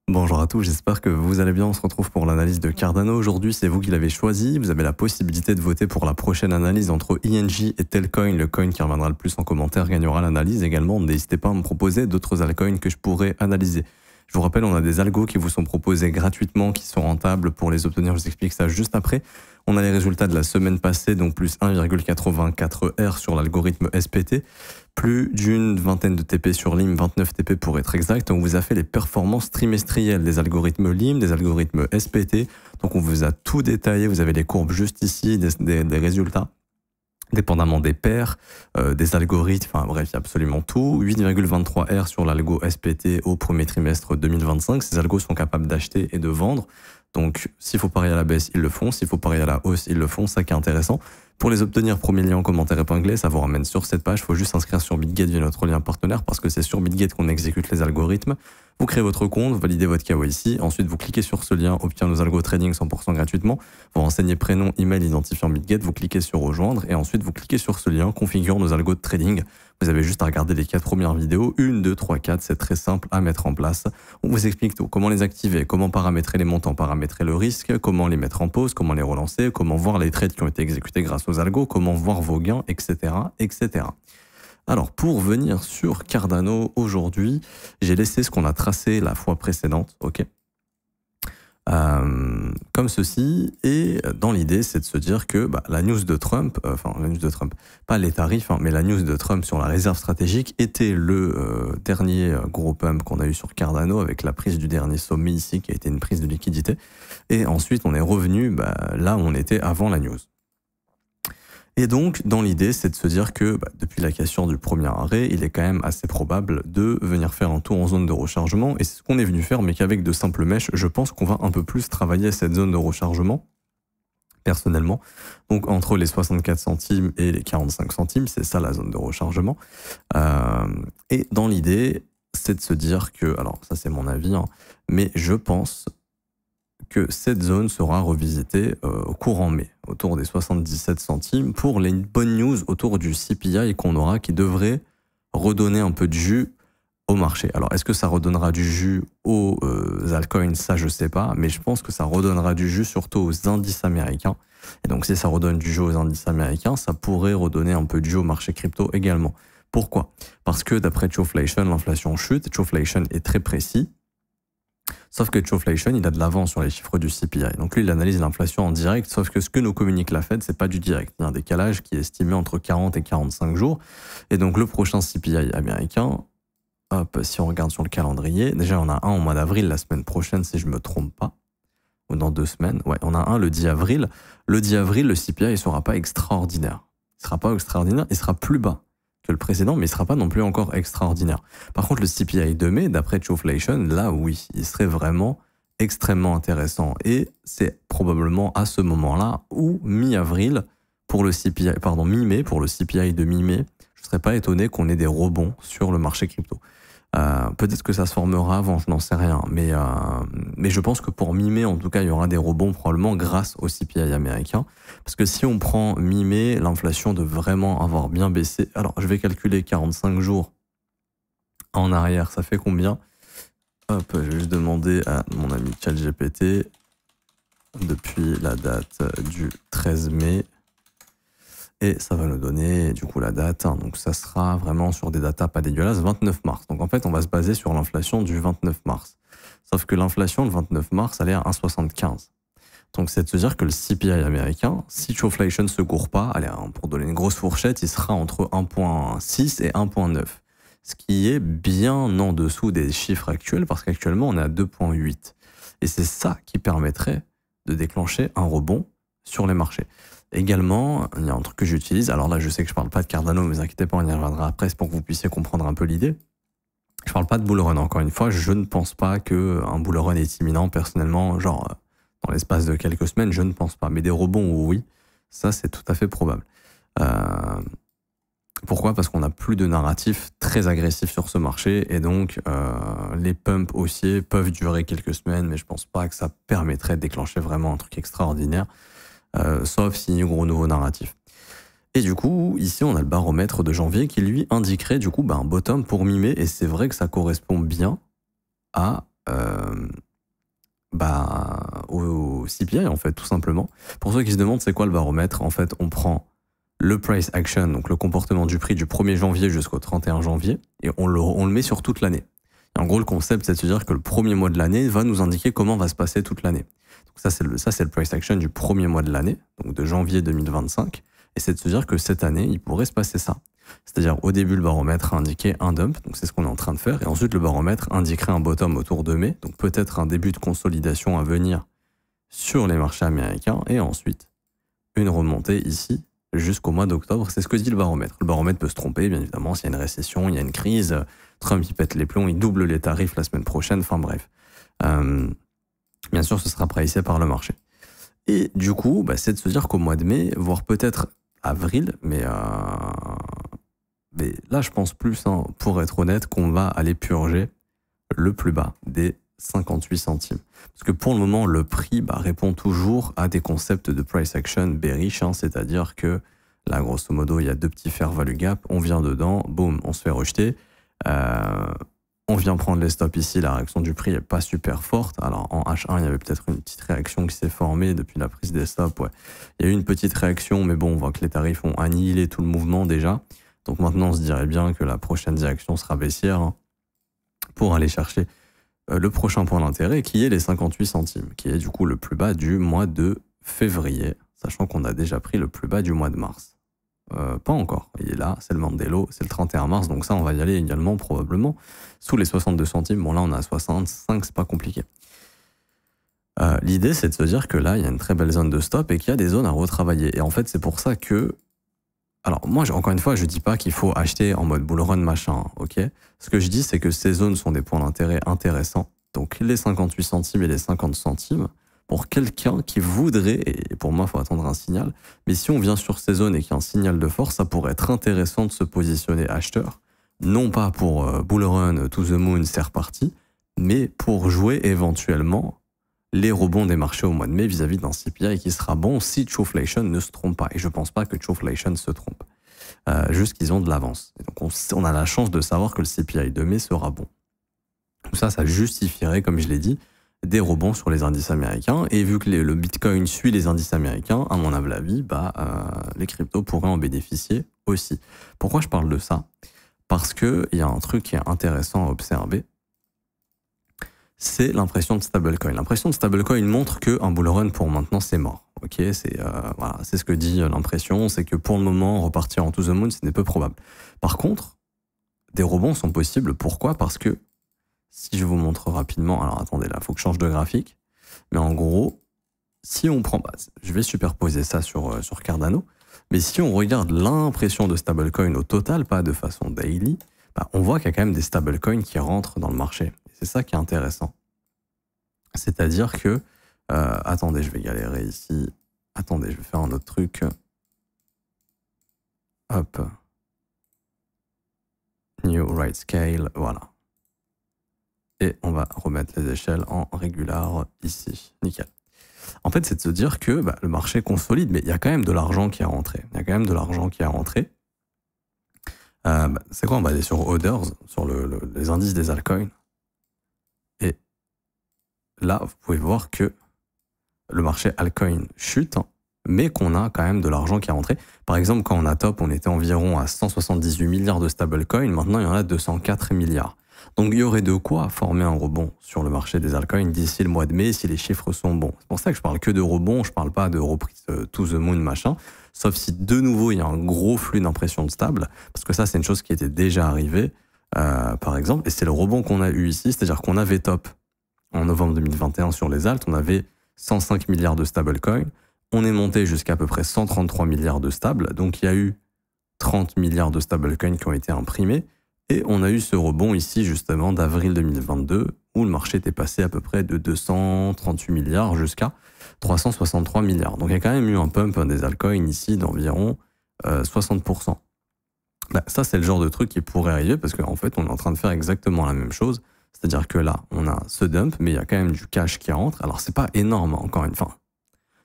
Bonjour à tous, j'espère que vous allez bien. On se retrouve pour l'analyse de Cardano. Aujourd'hui, c'est vous qui l'avez choisi. Vous avez la possibilité de voter pour la prochaine analyse entre INJ et Telcoin. Le coin qui reviendra le plus en commentaire gagnera l'analyse. Également, n'hésitez pas à me proposer d'autres altcoins que je pourrais analyser. Je vous rappelle, on a des algos qui vous sont proposés gratuitement, qui sont rentables. Pour les obtenir, je vous explique ça juste après. On a les résultats de la semaine passée, donc plus 1,84 R sur l'algorithme SPT, plus d'une vingtaine de TP sur LIM, 29 TP pour être exact. On vous a fait les performances trimestrielles des algorithmes LIM, des algorithmes SPT. Donc on vous a tout détaillé, vous avez les courbes juste ici, des résultats, dépendamment des paires, des algorithmes, enfin bref, il y a absolument tout. 8,23 R sur l'algo SPT au premier trimestre 2025. Ces algos sont capables d'acheter et de vendre. Donc, s'il faut parier à la baisse, ils le font. S'il faut parier à la hausse, ils le font. Ça qui est intéressant. Pour les obtenir, premier lien en commentaire épinglé, ça vous ramène sur cette page. Il faut juste s'inscrire sur BitGate via notre lien partenaire parce que c'est sur BitGate qu'on exécute les algorithmes. Vous créez votre compte, vous validez votre KYC. Ensuite, vous cliquez sur ce lien, obtenir nos algos trading 100% gratuitement. Vous renseignez prénom, email, identifiant BitGate. Vous cliquez sur rejoindre et ensuite vous cliquez sur ce lien, configure nos algos de trading. Vous avez juste à regarder les 4 premières vidéos. 1, 2, 3, 4. C'est très simple à mettre en place. On vous explique tout. Comment les activer, comment paramétrer les montants, paramétrer le risque, comment les mettre en pause, comment les relancer, comment voir les trades qui ont été exécutés grâce aux algos, comment voir vos gains, etc., etc. Alors, pour venir sur Cardano, aujourd'hui, j'ai laissé ce qu'on a tracé la fois précédente, ok, comme ceci, et dans l'idée, c'est de se dire que la news de Trump, la news de Trump, pas les tarifs, mais la news de Trump sur la réserve stratégique était le dernier gros pump qu'on a eu sur Cardano avec la prise du dernier sommet ici, qui a été une prise de liquidité, et ensuite on est revenu là où on était avant la news. Et donc, dans l'idée, c'est de se dire que depuis la cassure du premier arrêt, il est quand même assez probable de venir faire un tour en zone de rechargement. Et c'est ce qu'on est venu faire, mais qu'avec de simples mèches, je pense qu'on va un peu plus travailler cette zone de rechargement, personnellement. Donc, entre les 64 centimes et les 45 centimes, c'est ça la zone de rechargement. Et dans l'idée, c'est de se dire que, alors ça c'est mon avis, mais je pense que cette zone sera revisitée courant mai, autour des 77 centimes, pour les bonnes news autour du CPI qu'on aura, qui devrait redonner un peu de jus au marché. Alors, est-ce que ça redonnera du jus aux altcoins? Ça, je sais pas, mais je pense que ça redonnera du jus surtout aux indices américains. Et donc, si ça redonne du jus aux indices américains, ça pourrait redonner un peu de jus au marché crypto également. Pourquoi? Parce que d'après Choflation, l'inflation chute. Choflation est très précis. Sauf que Choflation, il a de l'avance sur les chiffres du CPI. Donc lui, il analyse l'inflation en direct, sauf que ce que nous communique la Fed, c'est pas du direct. Il y a un décalage qui est estimé entre 40 et 45 jours. Et donc le prochain CPI américain, hop, si on regarde sur le calendrier, déjà on a un au mois d'avril, la semaine prochaine, si je me trompe pas, ou dans 2 semaines. Ouais, on a un le 10 avril. Le 10 avril, le CPI, il sera pas extraordinaire. Il sera pas extraordinaire, il sera plus bas que le précédent, mais il ne sera pas non plus encore extraordinaire. Par contre, le CPI de mai, d'après Choflation, là, oui, il serait vraiment extrêmement intéressant. Et c'est probablement à ce moment-là, ou mi-avril, pour le CPI, pardon, mi-mai, pour le CPI de mi-mai, je ne serais pas étonné qu'on ait des rebonds sur le marché crypto. Peut-être que ça se formera avant, je n'en sais rien, mais je pense que pour mi-mai, en tout cas, il y aura des rebonds probablement grâce au CPI américain. Parce que si on prend mi-mai, l'inflation devrait vraiment avoir bien baissé. Alors, je vais calculer 45 jours en arrière, ça fait combien? Hop, je vais juste demander à mon ami ChatGPT depuis la date du 13 mai. Et ça va nous donner du coup la date, donc ça sera vraiment sur des datas pas dégueulasses, 29 mars. Donc en fait, on va se baser sur l'inflation du 29 mars. Sauf que l'inflation le 29 mars, elle est à 1,75. Donc c'est de se dire que le CPI américain, si Choflation se gourre pas, allez, pour donner une grosse fourchette, il sera entre 1,6 et 1,9. Ce qui est bien en dessous des chiffres actuels, parce qu'actuellement on est à 2,8. Et c'est ça qui permettrait de déclencher un rebond sur les marchés. Également, il y a un truc que j'utilise. Alors là, je sais que je parle pas de Cardano, mais ne vous inquiétez pas, on y reviendra après, c'est pour que vous puissiez comprendre un peu l'idée. Je parle pas de bull run, encore une fois, je ne pense pas qu'un bull run est imminent, personnellement, genre dans l'espace de quelques semaines, je ne pense pas. Mais des rebonds, oui, ça c'est tout à fait probable. Pourquoi? Parce qu'on n'a plus de narratif très agressif sur ce marché, et donc les pumps haussiers peuvent durer quelques semaines, mais je pense pas que ça permettrait de déclencher vraiment un truc extraordinaire. Sauf s'il y a un gros nouveau narratif. Et du coup, ici, on a le baromètre de janvier qui, lui, indiquerait du coup un bottom pour mi-mai. Et c'est vrai que ça correspond bien à au CPI, en fait, tout simplement. Pour ceux qui se demandent c'est quoi le baromètre, en fait, on prend le price action, donc le comportement du prix du 1er janvier jusqu'au 31 janvier, et on le met sur toute l'année. Et en gros, le concept, c'est de se dire que le premier mois de l'année va nous indiquer comment va se passer toute l'année. Donc ça, c'est le price action du premier mois de l'année, donc de janvier 2025, et c'est de se dire que cette année, il pourrait se passer ça. C'est-à-dire, au début, le baromètre a indiqué un dump, donc c'est ce qu'on est en train de faire, et ensuite, le baromètre indiquerait un bottom autour de mai, donc peut-être un début de consolidation à venir sur les marchés américains, et ensuite, une remontée ici, jusqu'au mois d'octobre. C'est ce que dit le baromètre. Le baromètre peut se tromper, bien évidemment, s'il y a une récession, il y a une crise, Trump, il pète les plombs, il double les tarifs la semaine prochaine, enfin bref. Bien sûr, ce sera pricé par le marché. Et du coup, c'est de se dire qu'au mois de mai, voire peut-être avril, mais là, je pense plus, pour être honnête, qu'on va aller purger le plus bas des 58 centimes. Parce que pour le moment, le prix répond toujours à des concepts de price action bearish, c'est-à-dire que là, grosso modo, il y a deux petits fair value gap, on vient dedans, boum, on se fait rejeter. On vient prendre les stops ici, la réaction du prix n'est pas super forte. Alors en H1, il y avait peut-être une petite réaction qui s'est formée depuis la prise des stops. Ouais. Il y a eu une petite réaction, mais bon, on voit que les tarifs ont annihilé tout le mouvement déjà. Donc maintenant, on se dirait bien que la prochaine direction sera baissière pour aller chercher le prochain point d'intérêt, qui est les 58 centimes, qui est du coup le plus bas du mois de février, sachant qu'on a déjà pris le plus bas du mois de mars. Pas encore. Il est là, c'est le Mandelo, c'est le 31 mars, donc ça, on va y aller également probablement sous les 62 centimes. Bon, là, on est à 65, c'est pas compliqué. L'idée, c'est de se dire que là, il y a une très belle zone de stop et qu'il y a des zones à retravailler. Et en fait, c'est pour ça que... Alors, moi, encore une fois, je dis pas qu'il faut acheter en mode bull run, machin, ok? Ce que je dis, c'est que ces zones sont des points d'intérêt intéressants. Donc, les 58 centimes et les 50 centimes, pour quelqu'un qui voudrait, et pour moi, il faut attendre un signal, mais si on vient sur ces zones et qu'il y a un signal de force, ça pourrait être intéressant de se positionner acheteur, non pas pour bull run to the moon, c'est reparti, mais pour jouer éventuellement les rebonds des marchés au mois de mai vis-à-vis d'un CPI qui sera bon si Choflation ne se trompe pas. Et je ne pense pas que Choflation se trompe. Juste qu'ils ont de l'avance. Et donc on a la chance de savoir que le CPI de mai sera bon. Tout ça, ça justifierait, comme je l'ai dit, des rebonds sur les indices américains. Et vu que le Bitcoin suit les indices américains, à mon humble avis, les cryptos pourraient en bénéficier aussi. Pourquoi je parle de ça? Parce qu'il y a un truc qui est intéressant à observer. C'est l'impression de stablecoin. L'impression de stablecoin montre qu'un bull run pour maintenant c'est mort. Ok, c'est voilà, c'est ce que dit l'impression, c'est que pour le moment repartir en to the moon, ce n'est peu probable. Par contre, des rebonds sont possibles. Pourquoi? Parce que si je vous montre rapidement, alors attendez là, il faut que je change de graphique. Mais en gros, si on prend, je vais superposer ça sur Cardano. Mais si on regarde l'impression de stablecoin au total, pas de façon daily, on voit qu'il y a quand même des stablecoins qui rentrent dans le marché. C'est ça qui est intéressant. C'est-à-dire que... attendez, je vais galérer ici. Attendez, je vais faire un autre truc. Hop. New right scale, voilà. Et on va remettre les échelles en régular ici. Nickel. En fait, c'est de se dire que le marché consolide, mais il y a quand même de l'argent qui est rentré. Il y a quand même de l'argent qui est rentré. C'est quoi? On va aller sur Orders, sur les indices des altcoins. Et là, vous pouvez voir que le marché altcoin chute, mais qu'on a quand même de l'argent qui est rentré. Par exemple, quand on a top, on était environ à 178 milliards de stablecoins. Maintenant, il y en a 204 milliards. Donc, il y aurait de quoi former un rebond sur le marché des altcoins d'ici le mois de mai, si les chiffres sont bons. C'est pour ça que je parle que de rebond, je parle pas de reprise to the moon, machin. Sauf si, de nouveau, il y a un gros flux d'impression de stable. Parce que ça, c'est une chose qui était déjà arrivée, par exemple. Et c'est le rebond qu'on a eu ici. C'est-à-dire qu'on avait top en novembre 2021 sur les alts. On avait 105 milliards de stablecoins. On est monté jusqu'à à peu près 133 milliards de stables. Donc, il y a eu 30 milliards de stablecoins qui ont été imprimés. Et on a eu ce rebond ici, justement, d'avril 2022, où le marché était passé à peu près de 238 milliards jusqu'à 363 milliards. Donc, il y a quand même eu un pump des altcoins ici d'environ 60%. Ça, c'est le genre de truc qui pourrait arriver parce qu'en fait, on est en train de faire exactement la même chose. C'est-à-dire que là, on a ce dump, mais il y a quand même du cash qui rentre. Alors, c'est pas énorme, encore une fois.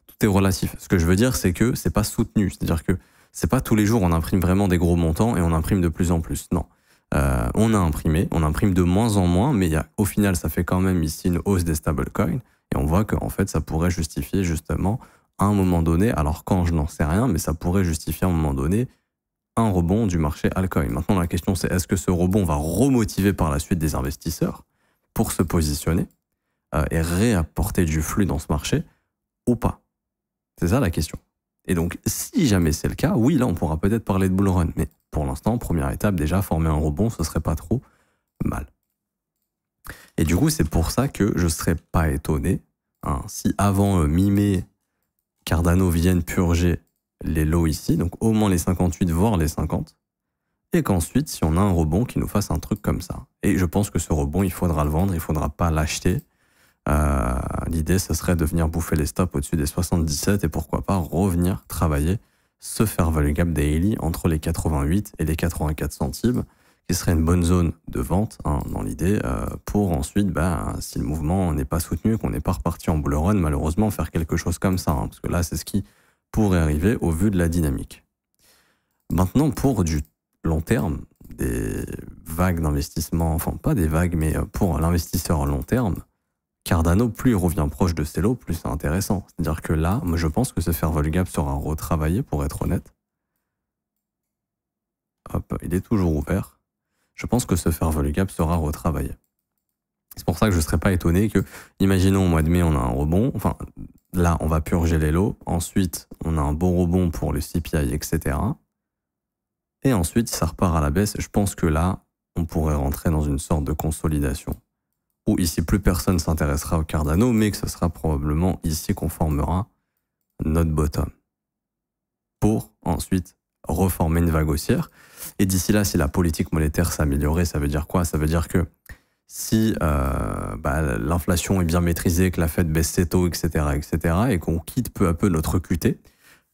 Tout est relatif. Ce que je veux dire, c'est que c'est pas soutenu. C'est-à-dire que c'est pas tous les jours on imprime vraiment des gros montants et on imprime de plus en plus. Non. On imprime de moins en moins, mais au final, ça fait quand même ici une hausse des stablecoins. Et on voit qu'en fait, ça pourrait justifier justement, à un moment donné, alors quand je n'en sais rien, mais ça pourrait justifier à un moment donné un rebond du marché altcoin. Maintenant, la question, c'est est-ce que ce rebond va remotiver par la suite des investisseurs pour se positionner et réapporter du flux dans ce marché ou pas? C'est ça la question. Et donc, si jamais c'est le cas, oui, là, on pourra peut-être parler de bull run. Mais pour l'instant, première étape, déjà, former un rebond, ce serait pas trop mal. Et du coup, c'est pour ça que je serais pas étonné si avant mi-mai, Cardano vienne purger les lows ici, donc au moins les 58, voire les 50, et qu'ensuite, si on a un rebond, qu'il nous fasse un truc comme ça. Et je pense que ce rebond, il faudra le vendre, il faudra pas l'acheter. L'idée, ce serait de venir bouffer les stops au-dessus des 77 et pourquoi pas revenir travailler ce fair value gap daily entre les 88 et les 84 centimes, qui serait une bonne zone de vente dans l'idée, pour ensuite, si le mouvement n'est pas soutenu, qu'on n'est pas reparti en bull run, malheureusement, faire quelque chose comme ça, parce que là, c'est ce qui pourrait arriver au vu de la dynamique. Maintenant, pour du long terme, des vagues d'investissement, enfin pas des vagues, mais pour l'investisseur long terme, Cardano, plus il revient proche de ces lows, plus c'est intéressant. C'est-à-dire que là, moi je pense que ce fair value gap sera retravaillé, pour être honnête. Hop, il est toujours ouvert. Je pense que ce fair value gap sera retravaillé. C'est pour ça que je ne serais pas étonné que, imaginons au mois de mai, on a un rebond. Enfin, là, on va purger les lows. Ensuite, on a un bon rebond pour le CPI, etc. Et ensuite, ça repart à la baisse. Je pense que là, on pourrait rentrer dans une sorte de consolidation. Où ici, plus personne s'intéressera au Cardano, mais que ce sera probablement ici qu'on formera notre bottom. Pour ensuite reformer une vague haussière. Et d'ici là, si la politique monétaire s'améliorait, ça veut dire quoi? Ça veut dire que si l'inflation est bien maîtrisée, que la Fed baisse ses taux, etc., et qu'on quitte peu à peu notre QT,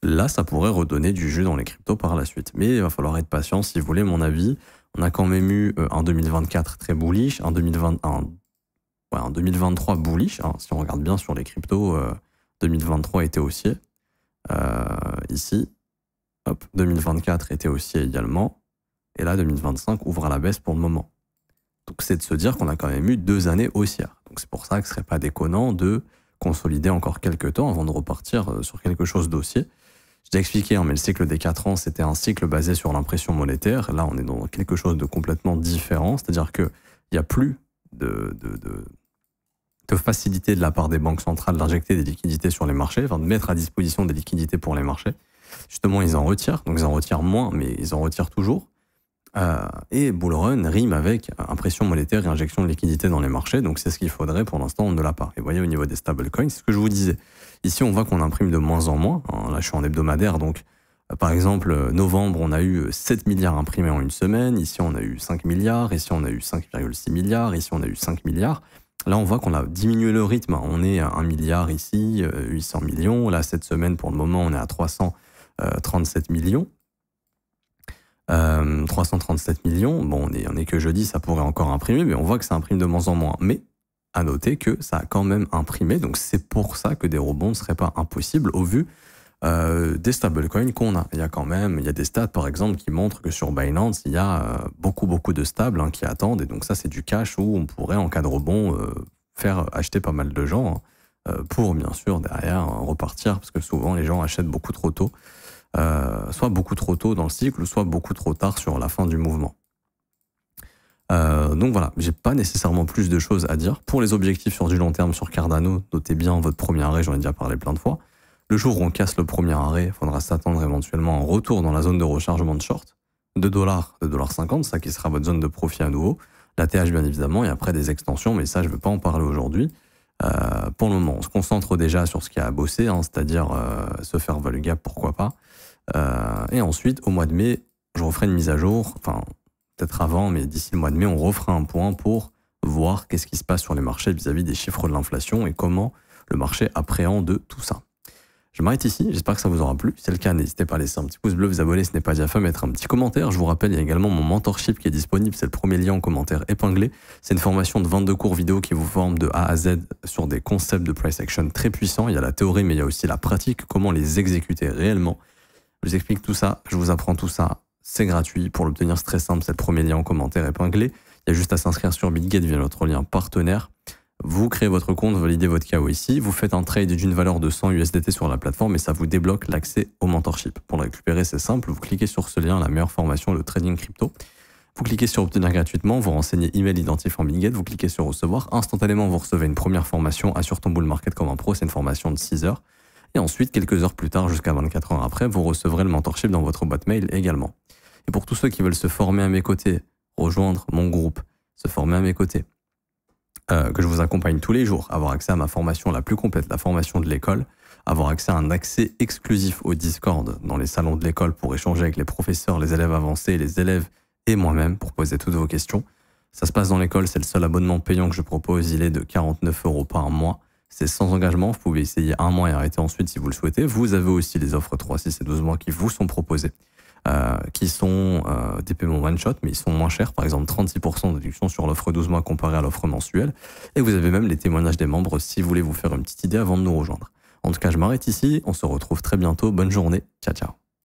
là, ça pourrait redonner du jus dans les cryptos par la suite. Mais il va falloir être patient, si vous voulez mon avis. On a quand même eu un 2024 très bullish, un 2023 bullish. Si on regarde bien sur les cryptos, 2023 était haussier. Ici, hop, 2024 était haussier également. Et là, 2025 ouvre à la baisse pour le moment. Donc, c'est de se dire qu'on a quand même eu 2 années haussières. Donc, c'est pour ça que ce ne serait pas déconnant de consolider encore quelques temps avant de repartir sur quelque chose d'haussier. Je t'ai expliqué, mais le cycle des 4 ans, c'était un cycle basé sur l'impression monétaire. Là, on est dans quelque chose de complètement différent. C'est-à-dire qu'il n'y a plus de facilité de la part des banques centrales d'injecter des liquidités sur les marchés, enfin de mettre à disposition des liquidités pour les marchés. Justement, ils en retirent. Donc, ils en retirent moins, mais ils en retirent toujours. Et bull run rime avec impression monétaire et injection de liquidité dans les marchés. Donc, c'est ce qu'il faudrait. Pour l'instant, on ne l'a pas. Et vous voyez, au niveau des stablecoins, c'est ce que je vous disais. Ici, on voit qu'on imprime de moins en moins. Là, je suis en hebdomadaire. Donc, par exemple, novembre, on a eu 7 milliards imprimés en une semaine. Ici, on a eu 5 milliards. Ici, on a eu 5,6 milliards. Ici, on a eu 5 milliards. Là, on voit qu'on a diminué le rythme. On est à 1 milliard ici, 800 millions. Là, cette semaine, pour le moment, on est à 337 millions. 337 millions. Bon, on est que jeudi, ça pourrait encore imprimer, mais on voit que ça imprime de moins en moins. Mais à noter que ça a quand même imprimé. Donc, c'est pour ça que des rebonds ne seraient pas impossibles au vu des stablecoins qu'on a. Il y a des stats, par exemple, qui montrent que sur Binance, il y a beaucoup de stables qui attendent. Et donc, ça, c'est du cash où on pourrait, en cas de rebond, faire acheter pas mal de gens pour, bien sûr, derrière, repartir. Parce que souvent, les gens achètent beaucoup trop tôt. Soit beaucoup trop tôt dans le cycle, soit beaucoup trop tard sur la fin du mouvement. Donc voilà, j'ai pas nécessairement plus de choses à dire. Pour les objectifs sur du long terme sur Cardano, notez bien votre premier arrêt, j'en ai déjà parlé plein de fois. Le jour où on casse le premier arrêt, il faudra s'attendre éventuellement à un retour dans la zone de rechargement de short, de $2,50, ça qui sera votre zone de profit à nouveau. La TH bien évidemment, et après des extensions, mais ça je ne vais pas en parler aujourd'hui. Pour le moment, on se concentre déjà sur ce qu'il y a à bosser, c'est-à-dire se faire value gap, pourquoi pas. Et ensuite, au mois de mai, je referai une mise à jour, enfin peut-être avant, mais d'ici le mois de mai, on refera un point pour voir qu'est-ce qui se passe sur les marchés vis-à-vis des chiffres de l'inflation et comment le marché appréhende tout ça. Je m'arrête ici, j'espère que ça vous aura plu. Si c'est le cas, n'hésitez pas à laisser un petit pouce bleu, vous abonner si ce n'est pas déjà fait, mettre un petit commentaire. Je vous rappelle, il y a également mon mentorship qui est disponible, c'est le premier lien en commentaire épinglé. C'est une formation de 22 cours vidéo qui vous forme de A à Z sur des concepts de price action très puissants. Il y a la théorie, mais il y a aussi la pratique, comment les exécuter réellement. Je vous explique tout ça, je vous apprends tout ça c'est gratuit. Pour l'obtenir, c'est très simple, c'est le premier lien en commentaire épinglé. Il y a juste à s'inscrire sur BitGet via notre lien partenaire. Vous créez votre compte, validez votre KYC, vous faites un trade d'une valeur de 100 USDT sur la plateforme et ça vous débloque l'accès au mentorship. Pour le récupérer, c'est simple, vous cliquez sur ce lien, la meilleure formation, le trading crypto. Vous cliquez sur obtenir gratuitement, vous renseignez email identifiant BitGet, vous cliquez sur recevoir. Instantanément, vous recevez une première formation Assure ton bull market comme un pro, c'est une formation de 6 heures. Et ensuite, quelques heures plus tard, jusqu'à 24 heures après, vous recevrez le mentorship dans votre boîte mail également. Et pour tous ceux qui veulent se former à mes côtés, rejoindre mon groupe, se former à mes côtés, que je vous accompagne tous les jours, avoir accès à ma formation la plus complète, la formation de l'école, avoir accès à un accès exclusif au Discord dans les salons de l'école pour échanger avec les professeurs, les élèves avancés, les élèves et moi-même pour poser toutes vos questions. Ça se passe dans l'école, c'est le seul abonnement payant que je propose, il est de 49 € par mois. C'est sans engagement, vous pouvez essayer un mois et arrêter ensuite si vous le souhaitez. Vous avez aussi les offres 3, 6 et 12 mois qui vous sont proposées, qui sont des paiements one-shot, mais ils sont moins chers. Par exemple, 36% de déduction sur l'offre 12 mois comparé à l'offre mensuelle. Et vous avez même les témoignages des membres si vous voulez vous faire une petite idée avant de nous rejoindre. En tout cas, je m'arrête ici. On se retrouve très bientôt. Bonne journée. Ciao, ciao.